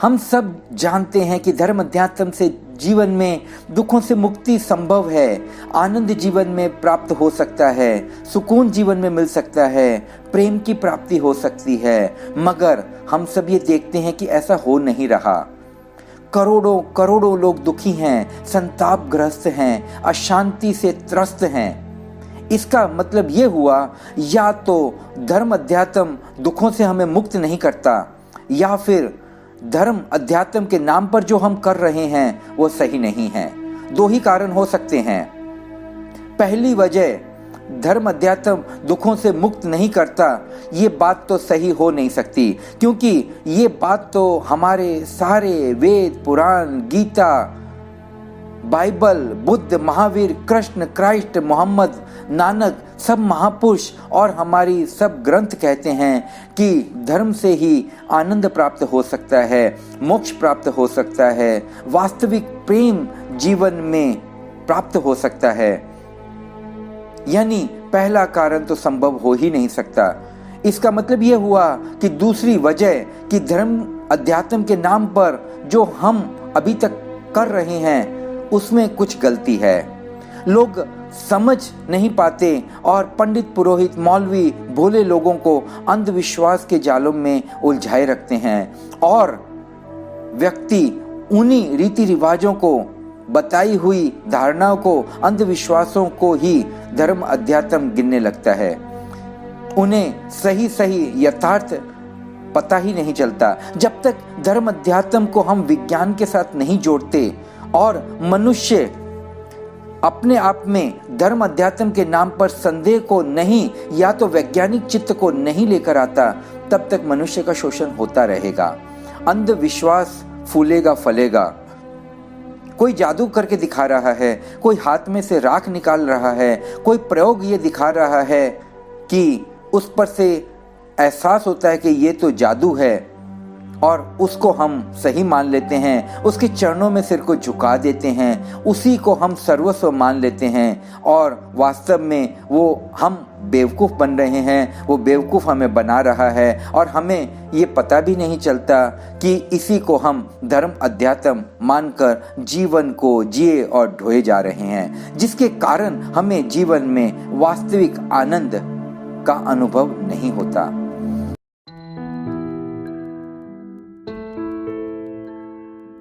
हम सब जानते हैं कि धर्म अध्यात्म से जीवन में दुखों से मुक्ति संभव है, आनंद जीवन में प्राप्त हो सकता है, सुकून जीवन में मिल सकता है, प्रेम की प्राप्ति हो सकती है। मगर हम सब ये देखते हैं कि ऐसा हो नहीं रहा। करोड़ों करोड़ों लोग दुखी हैं, संतापग्रस्त हैं, अशांति से त्रस्त हैं। इसका मतलब ये हुआ, या तो धर्म अध्यात्म दुखों से हमें मुक्त नहीं करता, या फिर धर्म अध्यात्म के नाम पर जो हम कर रहे हैं वो सही नहीं है। दो ही कारण हो सकते हैं। पहली वजह, धर्म अध्यात्म दुखों से मुक्त नहीं करता, ये बात तो सही हो नहीं सकती, क्योंकि ये बात तो हमारे सारे वेद, पुराण, गीता, बाइबल, बुद्ध, महावीर, कृष्ण, क्राइस्ट, मोहम्मद, नानक, सब महापुरुष और हमारी सब ग्रंथ कहते हैं कि धर्म से ही आनंद प्राप्त हो सकता है, मोक्ष प्राप्त हो सकता है, वास्तविक प्रेम जीवन में प्राप्त हो सकता है। यानी पहला कारण तो संभव हो ही नहीं सकता। इसका मतलब यह हुआ कि दूसरी वजह कि धर्म अध्यात्म के नाम पर जो हम अभी तक कर रहे हैं उसमें कुछ गलती है। लोग समझ नहीं पाते और पंडित, पुरोहित, मौलवी भोले लोगों को अंधविश्वास के जालों में उलझाए रखते हैं और व्यक्ति उन्हीं रीति रिवाजों को, बताई हुई धारणाओं को, अंधविश्वासों को ही धर्म अध्यात्म गिनने लगता है। उन्हें सही सही यथार्थ पता ही नहीं चलता। जब तक धर्म अध्यात्म को हम विज्ञान के साथ नहीं जोड़ते और मनुष्य अपने आप में धर्म अध्यात्म के नाम पर संदेह को नहीं, या तो वैज्ञानिक चित्त को नहीं लेकर आता, तब तक मनुष्य का शोषण होता रहेगा। अंधविश्वास फूलेगा फलेगा। कोई जादू करके दिखा रहा है, कोई हाथ में से राख निकाल रहा है, कोई प्रयोग ये दिखा रहा है कि उस पर से एहसास होता है कि ये तो जादू है, और उसको हम सही मान लेते हैं, उसके चरणों में सिर को झुका देते हैं, उसी को हम सर्वस्व मान लेते हैं, और वास्तव में वो हम बेवकूफ़ बन रहे हैं, वो बेवकूफ़ हमें बना रहा है, और हमें ये पता भी नहीं चलता कि इसी को हम धर्म अध्यात्म मानकर जीवन को जिए और ढोए जा रहे हैं, जिसके कारण हमें जीवन में वास्तविक आनंद का अनुभव नहीं होता।